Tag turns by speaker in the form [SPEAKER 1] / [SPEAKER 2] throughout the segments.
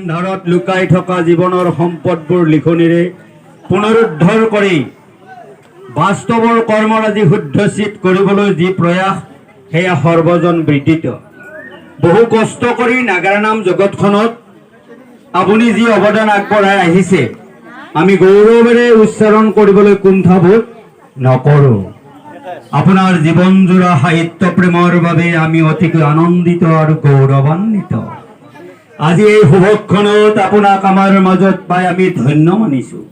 [SPEAKER 1] আন্ধাৰত লুকাই থকা জীৱনৰ সম্পদবোৰ লিখনিৰে পুনৰুদ্ধাৰ কৰি বাস্তৱৰ কৰ্মৰাজি শুদ্ধচিত কৰিবলৈ যি প্ৰয়াস সেয়া সৰ্বজন বিদিত। বহু কষ্ট কৰি নাগাৰা নাম জগতখনত আপুনি যি অৱদান আগবঢ়াই আহিছে আমি গৌৰৱেৰে উচ্চাৰণ কৰিবলৈ কুণ্ঠাবোধ নকৰোঁ। আপোনাৰ জীৱনজোৰা সাহিত্য প্ৰেমৰ বাবে আমি অতিকৈ আনন্দিত আৰু গৌৰৱান্বিত। আজি এই শুভক্ষণত আপোনাক আমাৰ মাজত পাই আমি ধন্য মানিছোঁ।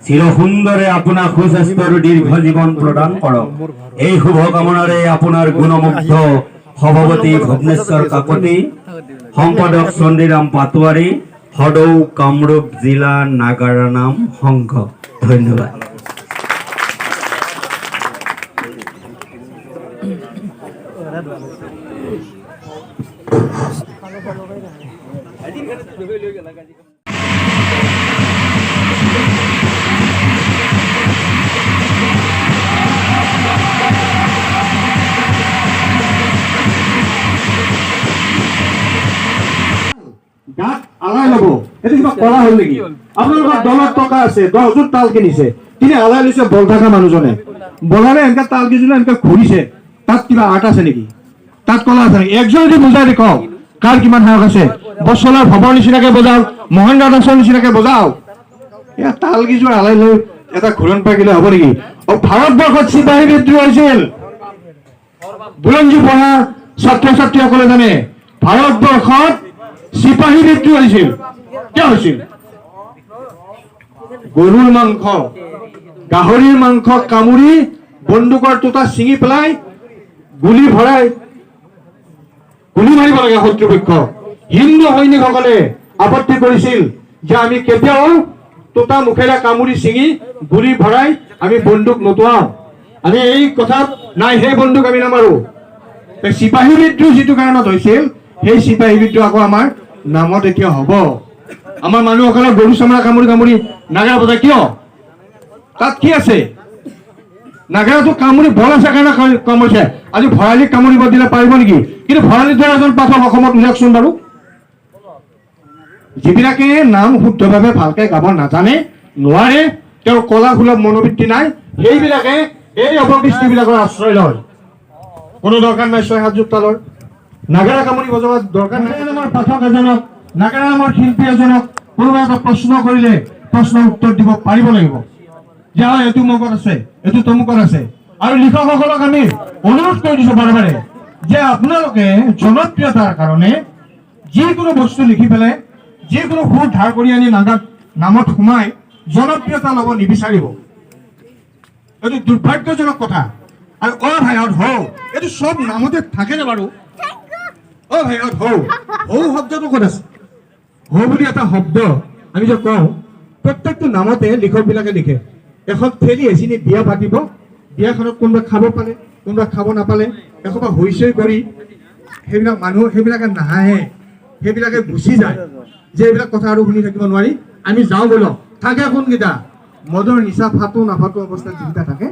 [SPEAKER 1] চিৰ সুন্দৰে আপোনাক সুস্বাস্থ্য আৰু দীৰ্ঘ জীৱন প্ৰদান কৰক, এই শুভকামনাৰে আপোনাৰ গুণমুগ্ধ সভাপতি ভুৱনেশ্বৰ কাকতি, সম্পাদক চণ্ডীৰাম পাটোৱাৰী, সদৌ কামৰূপ জিলা নাগাৰা নাম সংঘ। ধন্যবাদ।
[SPEAKER 2] গাত আলাই ল'ব, এইটো কিবা কৰা হ'ল নেকি? আপোনালোকৰ দলত টকা আছে, 10 তাল কিনিছে, তিনি আলাই লৈছে বল থকা মানুহজনে। বলাৰে এনেকে তাল কিজনে এনেকে ঘূৰিছে, তাত কিবা আৰ্ট আছে নেকি? তাত কলা আছে নেকি? একজন যদি বুজাই দেখুৱাওক কাৰ কিমান সাহস আছে। বচলাৰ ভবৰ নিচিনাকে বজাওক, মহেন্দ্ৰ দাসৰ নিচিনাকে বজাওক। এয়া তাল কিজোৰ আলাই লৈ এটা ঘূৰণ পাই গেলে হ'ব নেকি? ভাৰতবৰ্ষত চিপাহী বিদ্ৰোহ হৈছিল, বুৰঞ্জী পঢ়া ছাত্ৰ ছাত্ৰীসকলে জানে ভাৰতবৰ্ষত চিপাহী বিদ্ৰোহ হৈছিল। কিয় হৈছিল? গৰুৰ মাংস, গাহৰিৰ মাংস কামুৰি বন্দুকৰ টোটা ছিঙি পেলাই গুলি ভৰাই গুলি মাৰিব লাগে শত্ৰুপক্ষক। হিন্দু সৈনিকসকলে আপত্তি কৰিছিল যে আমি কেতিয়াও টোটা মুখেৰে কামুৰি ছিঙি গুলি ভৰাই আমি বন্দুক নটোৱাওঁ, আমি এই কথাত নাই, সেই বন্দুক আমি নামাৰো। চিপাহী বিদ্ৰোহ যিটো কাৰণত হৈছিল সেই চিপাহী বিদ্ৰোহ আকৌ আমাৰ নামত এতিয়া হ'ব। আমাৰ মানুহসকলৰ গৰু চামৰা কামুৰি কামুৰি নাগাৰা বজায় কিয়? তাত কি আছে? নাগাৰাটো কামুৰি বল আছে কাৰণে কামুৰিছে। আজি ভৰালীক কামুৰিব দিলে পাৰিব নেকি? কিন্তু ভৰালীৰ দৰে এজন পাঠক অসমত উলিয়াওকচোন বাৰু। যিবিলাকে নাম শুদ্ধভাৱে ভালকে গাব নাজানে, নোৱাৰে, তেওঁৰ কলা সুলভ মনোবৃত্তি নাই, সেইবিলাকে এই অপকৃষ্টিবিলাকৰ আশ্ৰয় লয়। কোনো দৰকাৰ নাই 6-7 তালৰ নাগাৰা কামুৰি বজাব দৰকাৰ নাই। নামৰ পাঠক এজনক, নাগাৰা নামৰ শিল্পী এজনক কোনোবা এটা প্ৰশ্ন কৰিলে প্ৰশ্নৰ উত্তৰ দিব পাৰিব লাগিব যে এইটো মগত আছে, এইটো তমুকত আছে। আৰু লিখকসকলক আমি অনুৰোধ কৰি দিছো বাৰে বাৰে যে আপোনালোকে জনপ্ৰিয়তাৰ কাৰণে যিকোনো বস্তু লিখি পেলাই যিকোনো সুৰ ধাৰ কৰি আনি নামত সোমাই জনপ্ৰিয়তা ল'ব নিবিচাৰিব। এইটো দুৰ্ভাগ্যজনক কথা। আৰু ভাইহঁত হওঁ, এইটো চব নামতে থাকেনে বাৰু? ভাইহঁত হওঁ শব্দটো ক'ত আছে? হৌ বুলি এটা শব্দ আমি যে কওঁ, প্ৰত্যেকটো নামতে লিখকবিলাকে লিখে। এখন ঠেলি এচিনি বিয়া পাতিব, বিয়াখনত কোনোবা খাব পালে, কোনোবা খাব নাপালে, এসোপা হৈচৈ কৰি সেইবিলাক মানুহ সেইবিলাকে নাহাঁহে, সেইবিলাকে গুচি যায় যে এইবিলাক কথা আৰু শুনি থাকিব নোৱাৰি, আমি যাওঁ বলক। থাকে কোনকেইটা? মদৰ নিচা ফাটো নাফাটো অৱস্থাত যিকেইটা থাকে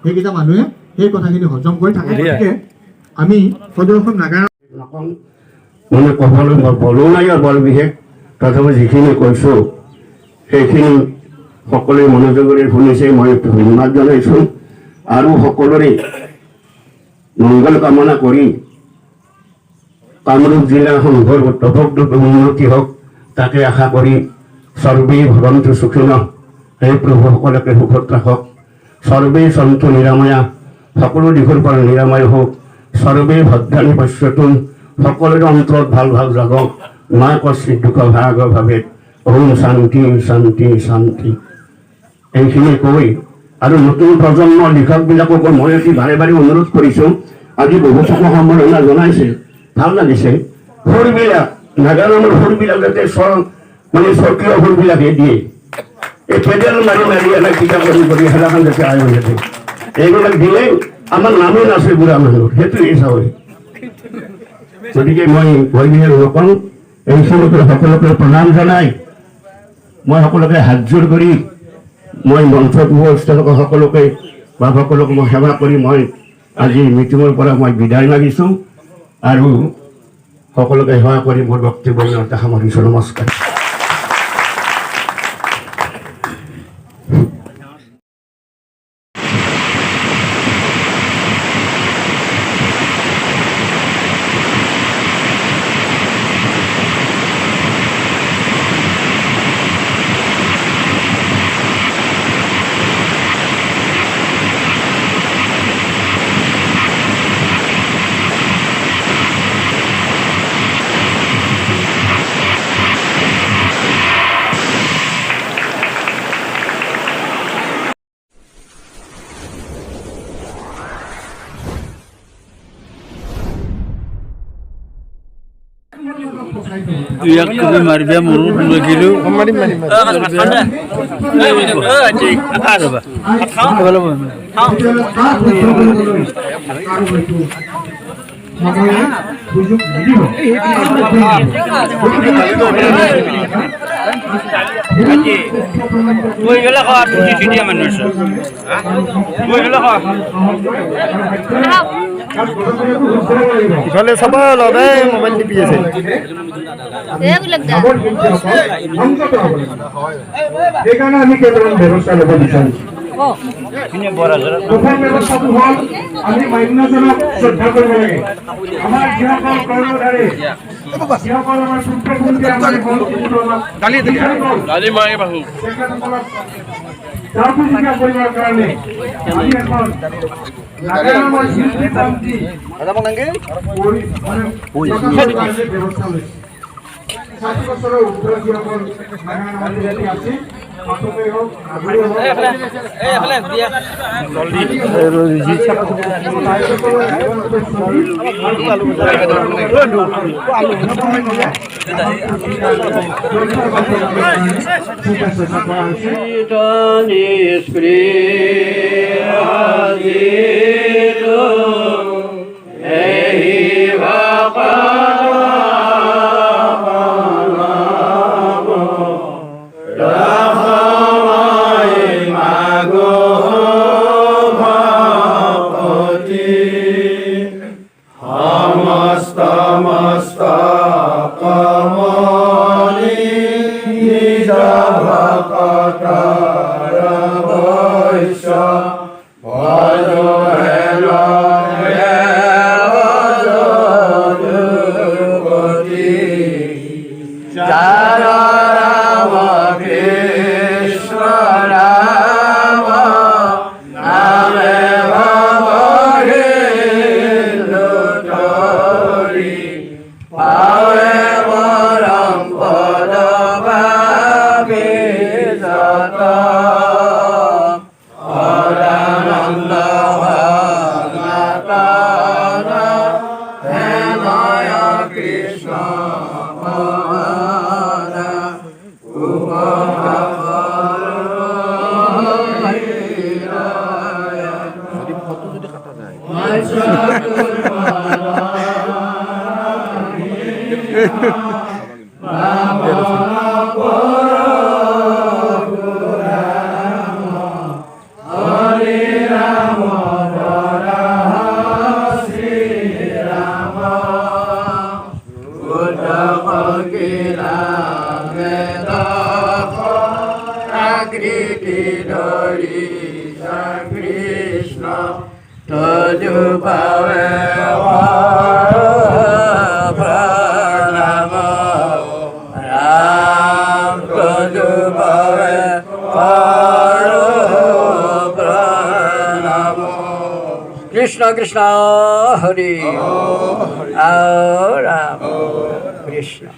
[SPEAKER 2] সেইকেইটা মানুহে সেই কথাখিনি হজম কৰি থাকে। গতিকে আমি সদৌ নাগাৰা
[SPEAKER 3] মানে ক'বলৈ বলো নাই আৰু বৰ বিশেষ, তথাপি যিখিনি কৈছোঁ সেইখিনি সকলোৱে মনোযোগেৰে শুনিছে, মই ধন্যবাদ জনাইছোঁ। আৰু সকলোৰে মংগল কামনা কৰি কামৰূপ জিলা সংঘৰ উপভোগ উন্নতি হওক তাকে আশা কৰি সৰ্বেই ভৱন্তু সুখিনঃ, সেই প্ৰভুসকলকে সুখত ৰাখক। সৰ্বেই সন্তু নিৰাময়া, সকলো দিশৰ পৰা নিৰাময় হওক। সৰ্বেই ভদ্ৰাণী পশ্যতুন, সকলোৰে অন্তৰত ভাল ভাল জাগক। মা কশ্চিৎ দুঃখ ভাগ ভাৱে। ওম শান্তি শান্তি শান্তি। এইখিনি কৈ আৰু নতুন প্ৰজন্মৰ লিখকবিলাকক মই অতি বাৰে বাৰে অনুৰোধ কৰিছোঁ। আজি বহু সম্বৰ্ধনা জনাইছে, ভাল লাগিছে। সুৰবিলাক নাগাৰা নামৰ সুৰবিলাক যাতে মানে স্বকীয় সুৰবিলাকে দিয়ে, এই ফেডাৰেল মাৰি মাৰি এটা কিতাপ কৰি হেলাখন যাতে আয়োজন যাতে এইবিলাক দিলে আমাৰ নামেই নাছে বুঢ়া মানুহ, সেইটোৱে চাবই। গতিকে মই ভয় বিহেৰ নকৰোঁ, এই সময়তে সকলোকে প্ৰণাম জনাই মই সকলোকে হাতযোৰ কৰি মই মঞ্চত উপস্থিত সকলোকে বা সকলোক মই সেৱা কৰি মই আজি মিটিঙৰ পৰা মই বিদায় মাগিছোঁ। আৰু সকলোকে সেৱা কৰি মোৰ বক্তব্য ইমানতে সামৰিছোঁ। নমস্কাৰ।
[SPEAKER 4] দুই এক কপি মাৰিবা মোৰো লৈছিলোঁ
[SPEAKER 2] ইফালে চাব লগে মোবাইল টিপি আছে। সেইকাৰণে আমি কেইটামান ব্যৱস্থা ল'ব বিচাৰিছোঁ। প্ৰথম ব্যৱস্থাটো হ'ল আমি মান্যজনক শ্ৰদ্ধা কৰিব লাগে। আমাৰ যিসকল কৰ্মধাৰী, যিসকল আমাৰ পুত্ৰপুত্ৰী, আমাৰ তেখেতসকলক জাপুজিকা কৰিবৰ কাৰণে আমি এখন নাগানামৰ শিল্পী পাৰ্টি ব্যৱস্থা লৈছোঁ। 60 বছৰৰ উৰ্ধৰ যিসকল নাগানামৰ শিল্পী আছে, পাঠকেই হওক, আগুৰি হওক,
[SPEAKER 5] Krishna Krishna Hare Ram Krishna